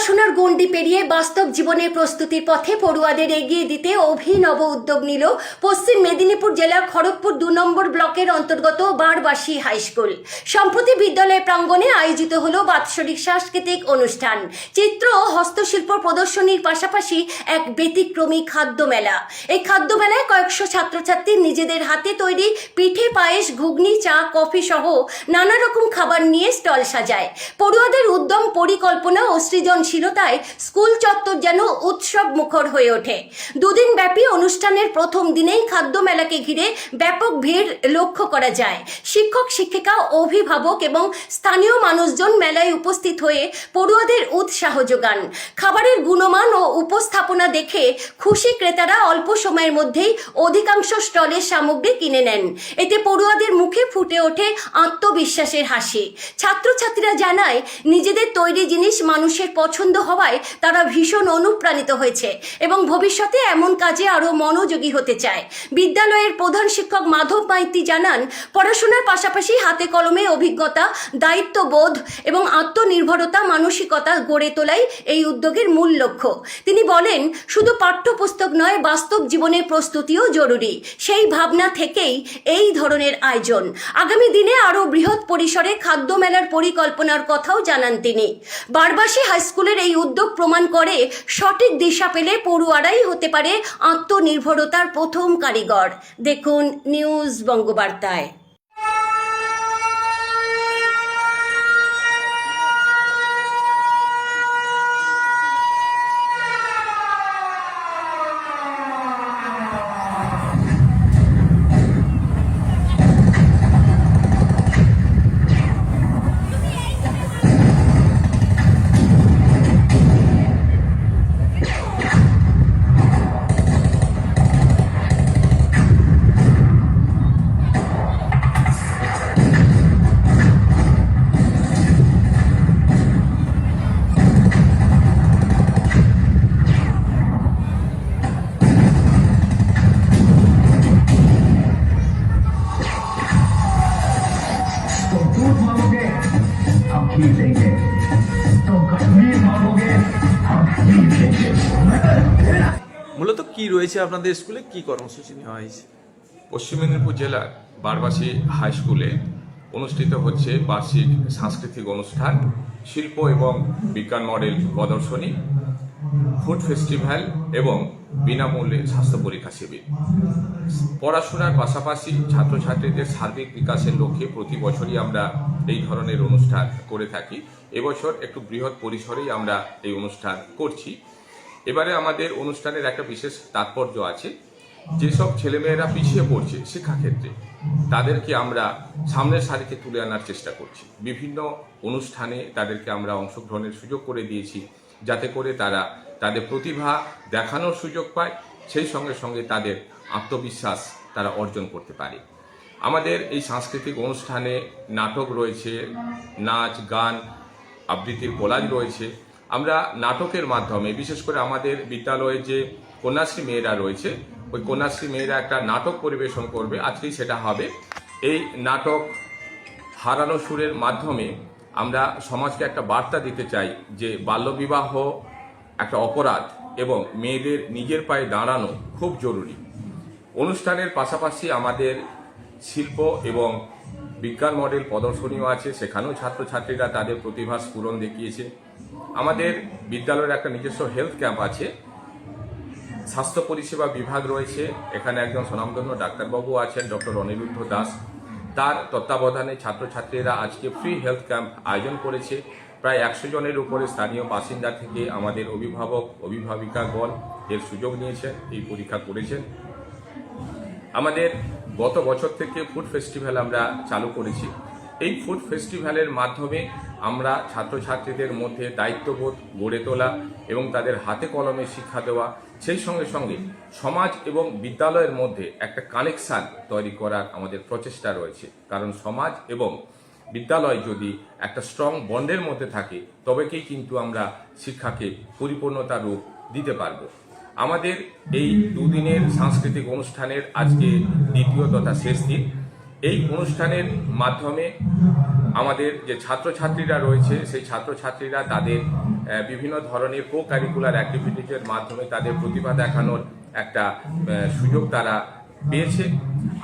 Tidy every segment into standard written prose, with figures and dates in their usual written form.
পড়াশোনার গণ্ডি পেরিয়ে বাস্তব জীবনের প্রস্তুতির পথে পড়ুয়াদের এগিয়ে দিতে অভিনব উদ্যোগ নিল পশ্চিম মেদিনীপুর জেলার খড়গপুর ২ নম্বর ব্লকের অন্তর্গত বারবাসী হাই স্কুল। সম্প্রতি বিদ্যালয় প্রাঙ্গণে আয়োজিত হলো বাৎসরিক সাংস্কৃতিক অনুষ্ঠান, চিত্র ও হস্তশিল্প প্রদর্শনীর পাশাপাশি এক ব্যতিক্রমী খাদ্য মেলা। এই খাদ্য মেলায় কয়েকশো ছাত্রছাত্রী নিজেদের হাতে তৈরি পিঠে, পায়েস, ঘুগনি, চা, কফি সহ নানা রকম খাবার নিয়ে স্টল সাজায়। পড়ুয়াদের উদ্যম, পরিকল্পনা ও সৃজনশীলতায় স্কুল চত্বর যেন উৎসব মুখর হয়ে ওঠে। দুদিন ব্যাপী অনুষ্ঠানের প্রথম দিনেই খাদ্য মেলাকে ঘিরে ব্যাপক ভিড় লক্ষ্য করা যায়। শিক্ষক, শিক্ষিকা, অভিভাবক এবং স্থানীয় মানুষজন মেলায় উপস্থিত হয়ে পড়ুয়াদের উৎসাহ যোগান। খাবারের গুণমান ও উপস্থাপনা দেখে খুশি ক্রেতারা অল্প সময়ের মধ্যেই অধিকাংশ স্টলের সামগ্রী কিনে নেন। এতে পড়ুয়াদের মুখে ফুটে ওঠে আত্মবিশ্বাসের হাসি। ছাত্রছাত্রীরা জানায়, নিজেদের তৈরি জিনিস মানুষের পছন্দ হওয়ায় তারা ভীষণ অনুপ্রাণিত হয়েছে এবং ভবিষ্যতে এমন কাজে আরও মনোযোগী হতে চায়। বিদ্যালয়ের প্রধান শিক্ষক মাধব মাইতি জানান, পড়াশোনার পাশাপাশি হাতে কলমে অভিজ্ঞতা, দায়িত্ববোধ এবং আত্মনির্ভরতা মানসিকতা গড়ে তোলাই এই উদ্যোগের মূল লক্ষ্য। তিনি বলেন, শুধু পাঠ্যপুস্তক নয়, বাস্তব জীবনের প্রস্তুতিও জরুরি। সেই ভাবনা থেকেই এই ধরনের আয়োজন। আগামী দিনে আরও বৃহৎ পরিসরে খাদ্য মেলার পরিকল্পনার কথাও জানান তিনি। বারবাসী হাই স্কুলের এই উদ্যোগ প্রমাণ করে, সঠিক দিশা পেলে পড়ুয়ারাই হতে পারে আত্মনির্ভরতার প্রথম কারিগর। দেখুন নিউজ বঙ্গবার্তায়। हम खींच देंगे, तुम कश्मीर मांगोगे, हम खींच देंगे। মূলত কি রয়েছে আপনাদের স্কুলে, কি কর্মসূচি নেওয়া হয়েছে? পশ্চিম মেদিনীপুর জেলার বারবাসী হাই স্কুলে অনুষ্ঠিত হচ্ছে বার্ষিক সাংস্কৃতিক অনুষ্ঠান, শিল্প এবং বিজ্ঞান মডেল প্রদর্শনী, ফুড ফেস্টিভ্যাল এবং বিনামূল্যে স্বাস্থ্য পরীক্ষা শিবির। পড়াশোনার পাশাপাশি ছাত্রছাত্রীদের সার্বিক বিকাশের লক্ষ্যে প্রতি বছরই আমরা এই ধরনের অনুষ্ঠান করে থাকি। এবছর একটু বৃহৎ পরিসরেই আমরা এই অনুষ্ঠান করছি। এবারে আমাদের অনুষ্ঠানের একটা বিশেষ তাৎপর্য আছে। যেসব ছেলেমেয়েরা পিছিয়ে পড়ছে শিক্ষাক্ষেত্রে, তাদেরকে আমরা সামনের সারিতে তুলে আনার চেষ্টা করছি। বিভিন্ন অনুষ্ঠানে তাদেরকে আমরা অংশগ্রহণের সুযোগ করে দিয়েছি, যাতে করে তারা তাদের প্রতিভা দেখানোর সুযোগ পায়, সেই সঙ্গে সঙ্গে তাদের আত্মবিশ্বাস তারা অর্জন করতে পারে। আমাদের এই সাংস্কৃতিক অনুষ্ঠানে নাটক রয়েছে, নাচ, গান, আবৃত্তির কোলাজ রয়েছে। আমরা নাটকের মাধ্যমে, বিশেষ করে আমাদের বিদ্যালয়ে যে কন্যাশ্রী মেয়েরা রয়েছে, ওই কন্যাশ্রী মেয়েরা একটা নাটক পরিবেশন করবে, আজকেই সেটা হবে। এই নাটক হারানো সুরের মাধ্যমে আমরা সমাজকে একটা বার্তা দিতে চাই যে বাল্যবিবাহ একটা অপরাধ এবং মেয়েদের নিজের পায়ে দাঁড়ানো খুব জরুরি। অনুষ্ঠানের পাশাপাশি আমাদের শিল্প এবং বিজ্ঞান মডেল প্রদর্শনীও আছে, সেখানেও ছাত্রছাত্রীরা তাদের প্রতিভার স্ফুরণ দেখিয়েছে। আমাদের বিদ্যালয়ের একটা নিজস্ব হেলথ ক্যাম্প আছে, স্বাস্থ্য পরিষেবা বিভাগ রয়েছে। এখানে একজন স্বনামধন্য ডাক্তারবাবু আছেন, ডক্টর অনিরুদ্ধ দাস। তার তত্ত্বাবধানে ছাত্রছাত্রীরা আজকে ফ্রি হেলথ ক্যাম্প আয়োজন করেছে। প্রায় 100 জনের উপরে স্থানীয় বাসিন্দা থেকে আমাদের অভিভাবক, অভিভাবিকাগণ এর সুযোগ নিয়েছেন, এই পরীক্ষা করেছেন। আমাদের গত বছর থেকে ফুড ফেস্টিভ্যাল আমরা চালু করেছি। এই ফুড ফেস্টিভ্যালের মাধ্যমে আমরা ছাত্রছাত্রীদের মধ্যে দায়িত্ববোধ গড়ে তোলা এবং তাদের হাতে কলমে শিক্ষা দেওয়া, সেই সঙ্গে সঙ্গে সমাজ এবং বিদ্যালয়ের মধ্যে একটা কানেকশান তৈরি করার আমাদের প্রচেষ্টা রয়েছে। কারণ সমাজ এবং বিদ্যালয় যদি একটা স্ট্রং বন্ডের মধ্যে থাকে, তবেই কিন্তু আমরা শিক্ষাকে পরিপূর্ণতা রূপ দিতে পারবো। আমাদের এই দুদিনের সাংস্কৃতিক অনুষ্ঠানের আজকে দ্বিতীয় তথা শেষ দিন। এই অনুষ্ঠানের মাধ্যমে আমাদের যে ছাত্রছাত্রীরা রয়েছে, সেই ছাত্রছাত্রীরা তাদের বিভিন্ন ধরনের কো কারিকুলার অ্যাক্টিভিটিজের মাধ্যমে তাদের প্রতিভা দেখানোর একটা সুযোগ তারা পেয়েছে।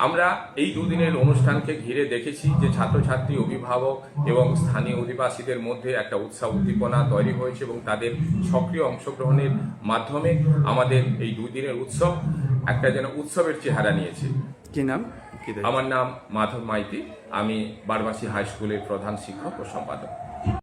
আমরা এই দুদিনের অনুষ্ঠানকে ঘিরে দেখেছি যে ছাত্রছাত্রী, অভিভাবক এবং স্থানীয় অধিবাসীদের মধ্যে একটা উৎসাহ উদ্দীপনা তৈরি হয়েছে এবং তাদের সক্রিয় অংশগ্রহণের মাধ্যমে আমাদের এই দুদিনের উৎসব একটা যেন উৎসবের চেহারা নিয়েছে। কি নাম, কি দায়িত্ব? আমার নাম মাধব মাইতি, আমি বারবাসী হাই স্কুলের প্রধান শিক্ষক ও সম্পাদক।